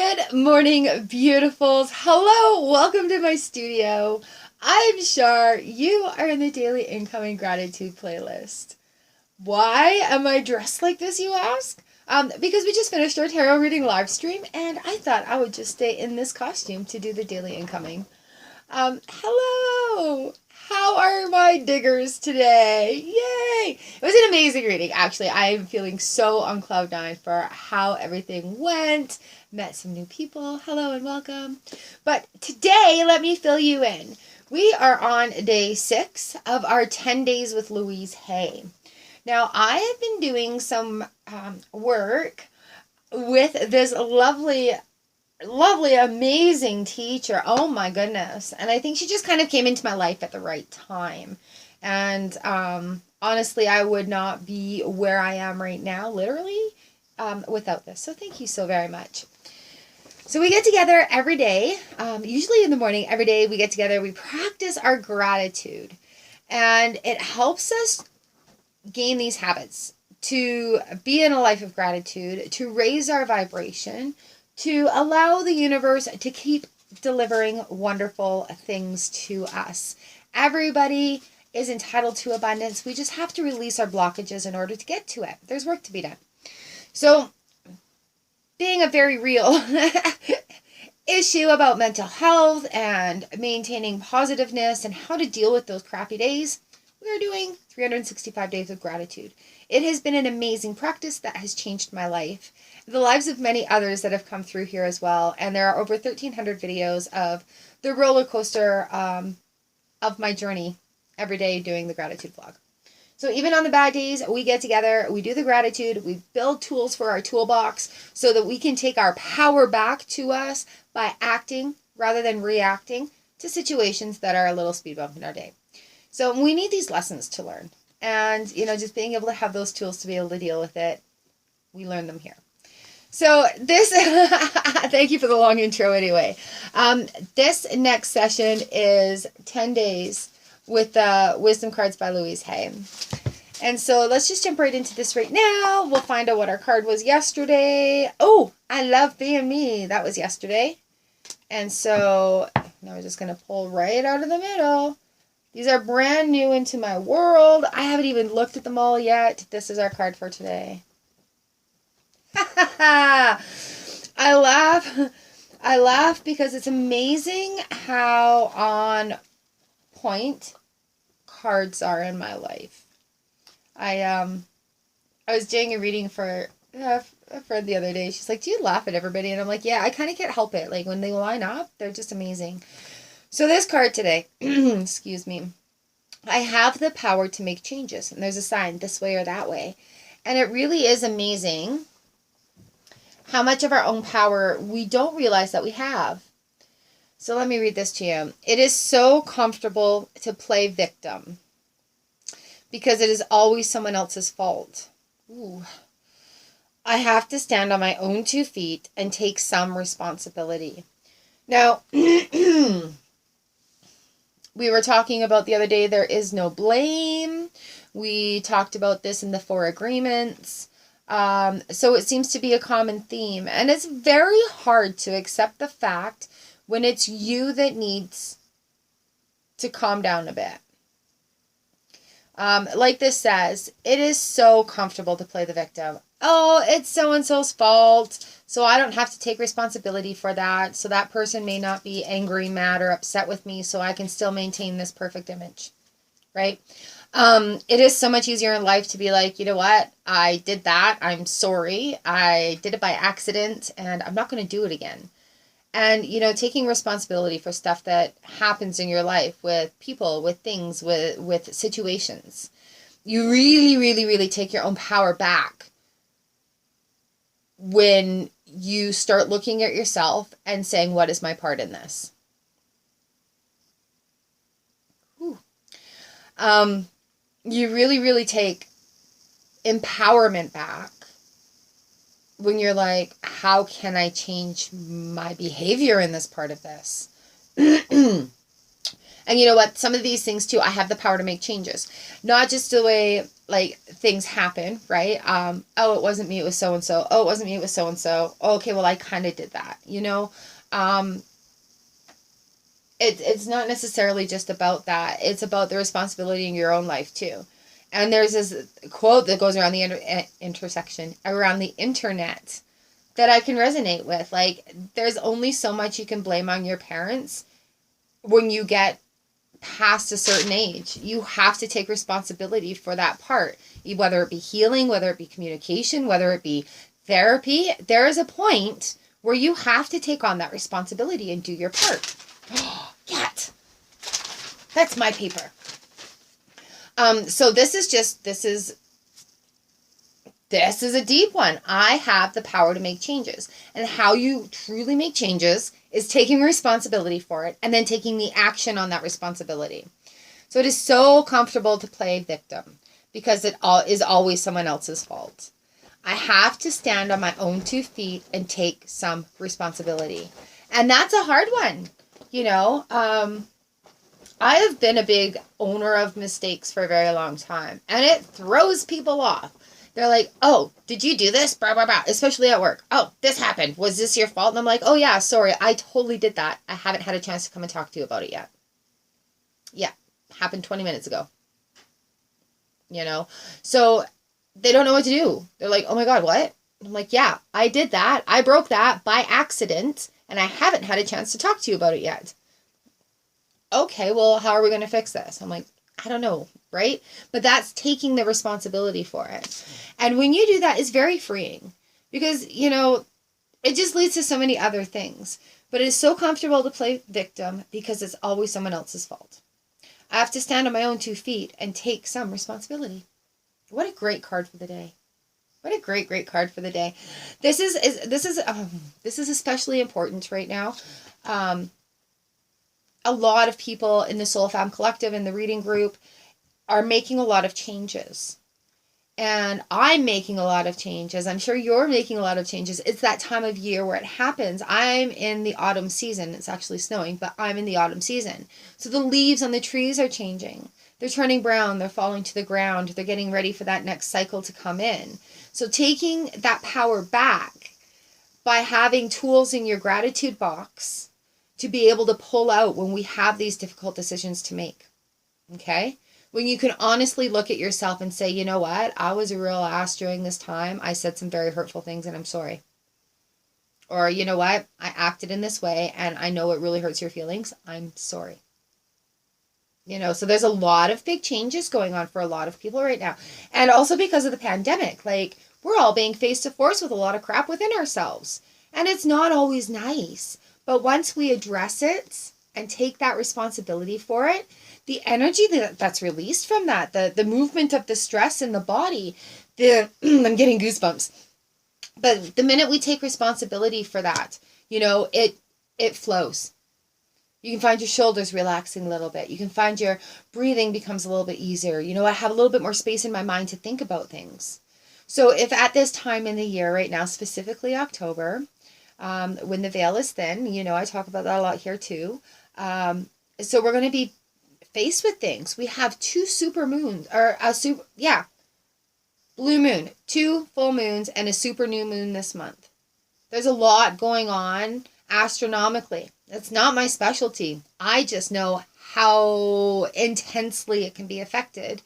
Good morning, beautifuls. Hello, welcome to my studio. I'm Char. You are in the Daily Incoming Gratitude playlist. Why am I dressed like this, you ask? Because we just finished our tarot reading live stream, and I thought I would just stay in this costume to do the Daily Incoming. Hello! How are my diggers today? Yay! It was an amazing reading, actually. I'm feeling so on cloud nine for how everything went. Met some new people. Hello and welcome. But today, let me fill you in. We are on day 6 of our 10 days with Louise Hay. Now, I have been doing some work with this lovely, amazing teacher. Oh my goodness. And I think she just kind of came into my life at the right time. And honestly, I would not be where I am right now, literally, without this. So thank you so very much. So we get together every day, usually in the morning, every day we get together, we practice our gratitude. And it helps us gain these habits to be in a life of gratitude, to raise our vibration, to allow the universe to keep delivering wonderful things to us. Everybody is entitled to abundance. We just have to release our blockages in order to get to it. There's work to be done. So, being a very real issue about mental health and maintaining positiveness and how to deal with those crappy days, we are doing 365 days of gratitude. It has been an amazing practice that has changed my life, the lives of many others that have come through here as well. And there are over 1,300 videos of the roller coaster of my journey every day doing the gratitude vlog. So even on the bad days, we get together, we do the gratitude, we build tools for our toolbox so that we can take our power back to us by acting rather than reacting to situations that are a little speed bump in our day. So we need these lessons to learn. And, just being able to have those tools to be able to deal with it, we learn them here. So this, thank you for the long intro anyway. This next session is 10 days with the Wisdom Cards by Louise Hay. And so let's just jump right into this right now. We'll find out what our card was yesterday. Oh, I love being me. That was yesterday. And so now we're just going to pull right out of the middle. These are brand new into my world. I haven't even looked at them all yet. This is our card for today. I laugh because it's amazing how on point cards are in my life. I was doing a reading for a friend the other day. She's like, "Do you laugh at everybody?" And I'm like, "Yeah, I kind of can't help it. Like when they line up, they're just amazing." So this card today, excuse me, I have the power to make changes. And there's a sign this way or that way. And it really is amazing how much of our own power we don't realize that we have. So let me read this to you. It is so comfortable to play victim because it is always someone else's fault. Ooh. I have to stand on my own 2 feet and take some responsibility. Now, we were talking about the other day, there is no blame. We talked about this in the 4 agreements. So it seems to be a common theme. And it's very hard to accept the fact when it's you that needs to calm down a bit. Like this says, it is so comfortable to play the victim. Oh, it's so-and-so's fault, so I don't have to take responsibility for that. So that person may not be angry, mad, or upset with me, so I can still maintain this perfect image, right? It is so much easier in life to be like, you know what? I did that. I'm sorry. I did it by accident, and I'm not going to do it again. And, taking responsibility for stuff that happens in your life with people, with things, with situations. You really, really, really take your own power back when you start looking at yourself and saying, what is my part in this? Whew. You really, really take empowerment back when you're like, how can I change my behavior in this part of this? And you know what? Some of these things too, I have the power to make changes. Not just the way like things happen, right? Oh, it wasn't me, it was so and so. Oh, it wasn't me, it was so and so. Okay, well, I kind of did that, you know. It's not necessarily just about that. It's about the responsibility in your own life too. And there's this quote that goes around the intersection around the internet that I can resonate with. Like, there's only so much you can blame on your parents when you get past a certain age. You have to take responsibility for that part, whether it be healing, whether it be communication, whether it be therapy. There is a point where you have to take on that responsibility and do your part. Cat. That's my paper. So this is a deep one. I have the power to make changes. And how you truly make changes is taking responsibility for it and then taking the action on that responsibility. So it is so comfortable to play victim because it is always someone else's fault. I have to stand on my own 2 feet and take some responsibility. And that's a hard one. You know, I have been a big owner of mistakes for a very long time, and it throws people off. They're like, oh, did you do this? Blah, blah, blah. Especially at work. Oh, this happened. Was this your fault? And I'm like, oh yeah, sorry. I totally did that. I haven't had a chance to come and talk to you about it yet. Yeah. Happened 20 minutes ago. You know? So they don't know what to do. They're like, oh my God, what? I'm like, yeah, I did that. I broke that by accident, and I haven't had a chance to talk to you about it yet. Okay, well, how are we going to fix this? I'm like, I don't know, right? But that's taking the responsibility for it. And when you do that, it's very freeing because, you know, it just leads to so many other things. But it is so comfortable to play victim because it's always someone else's fault. I have to stand on my own 2 feet and take some responsibility. What a great card for the day. What a great, great card for the day. This is especially important right now. A lot of people in the Soul Fam Collective and the reading group are making a lot of changes. And I'm making a lot of changes. I'm sure you're making a lot of changes. It's that time of year where it happens. I'm in the autumn season. It's actually snowing, but I'm in the autumn season. So the leaves on the trees are changing. They're turning brown. They're falling to the ground. They're getting ready for that next cycle to come in. So taking that power back by having tools in your gratitude box to be able to pull out when we have these difficult decisions to make. Okay? When you can honestly look at yourself and say, you know what? I was a real ass during this time. I said some very hurtful things and I'm sorry. Or, you know what? I acted in this way and I know it really hurts your feelings. I'm sorry. You know, so there's a lot of big changes going on for a lot of people right now. And also because of the pandemic, like, we're all being face to face with a lot of crap within ourselves. And it's not always nice. But once we address it and take that responsibility for it, the energy that's released from that, the movement of the stress in the body, I'm getting goosebumps. But the minute we take responsibility for that, you know, it flows. You can find your shoulders relaxing a little bit. You can find your breathing becomes a little bit easier. You know, I have a little bit more space in my mind to think about things. So if at this time in the year right now, specifically October, when the veil is thin, you know, I talk about that a lot here too. So we're going to be faced with things. We have 2 super moons, or blue moon, 2 full moons, and a super new moon this month. There's a lot going on astronomically. It's not my specialty. I just know how intensely it can be affected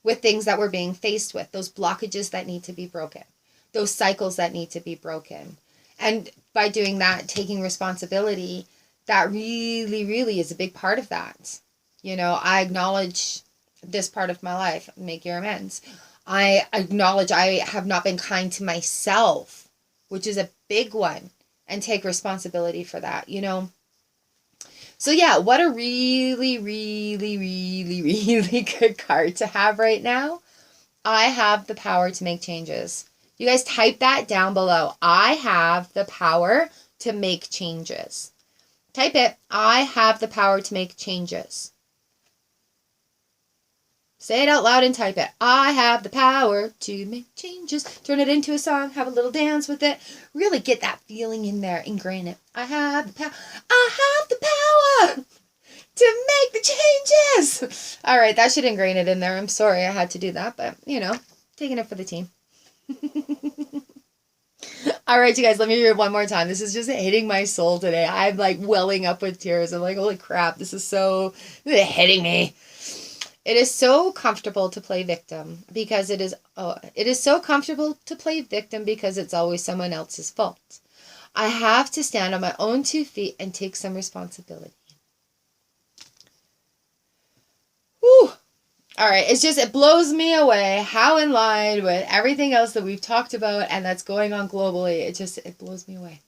with things that we're being faced with, those blockages that need to be broken, those cycles that need to be broken. And by doing that, taking responsibility, that really, really is a big part of that. You know, I acknowledge this part of my life, make your amends. I acknowledge I have not been kind to myself, which is a big one, and take responsibility for that, you know. So yeah, what a really, really, really, really good card to have right now. I have the power to make changes. You guys type that down below. I have the power to make changes. Type it. I have the power to make changes. Say it out loud and type it. I have the power to make changes. Turn it into a song. Have a little dance with it. Really get that feeling in there. Ingrain it. I have the power. I have the power to make the changes. All right, that should ingrain it in there. I'm sorry I had to do that, but, you know, taking it for the team. All right, you guys, let me hear it one more time. This is just hitting my soul today. I'm like welling up with tears. I'm like, holy crap, this is hitting me. It is so comfortable to play victim because it is so comfortable to play victim because it's always someone else's fault. I have to stand on my own 2 feet and take some responsibility. Whew. All right, it blows me away how in line with everything else that we've talked about and that's going on globally. It blows me away.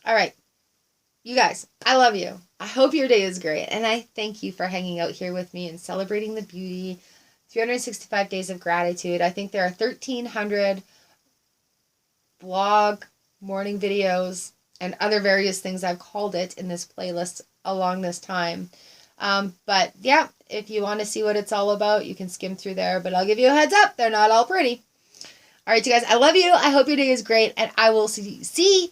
All right, you guys, I love you. I hope your day is great, and I thank you for hanging out here with me and celebrating the beauty. 365 days of gratitude. I think there are 1,300 blog, morning videos, and other various things I've called it in this playlist along this time. But yeah, if you want to see what it's all about, you can skim through there, but I'll give you a heads up. They're not all pretty. All right, you guys, I love you. I hope your day is great, and I will see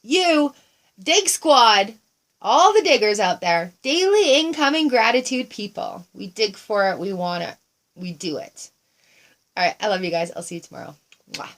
you, Dig Squad, all the diggers out there, daily incoming gratitude people. We dig for it. We want it. We do it. All right, I love you guys. I'll see you tomorrow. Mwah.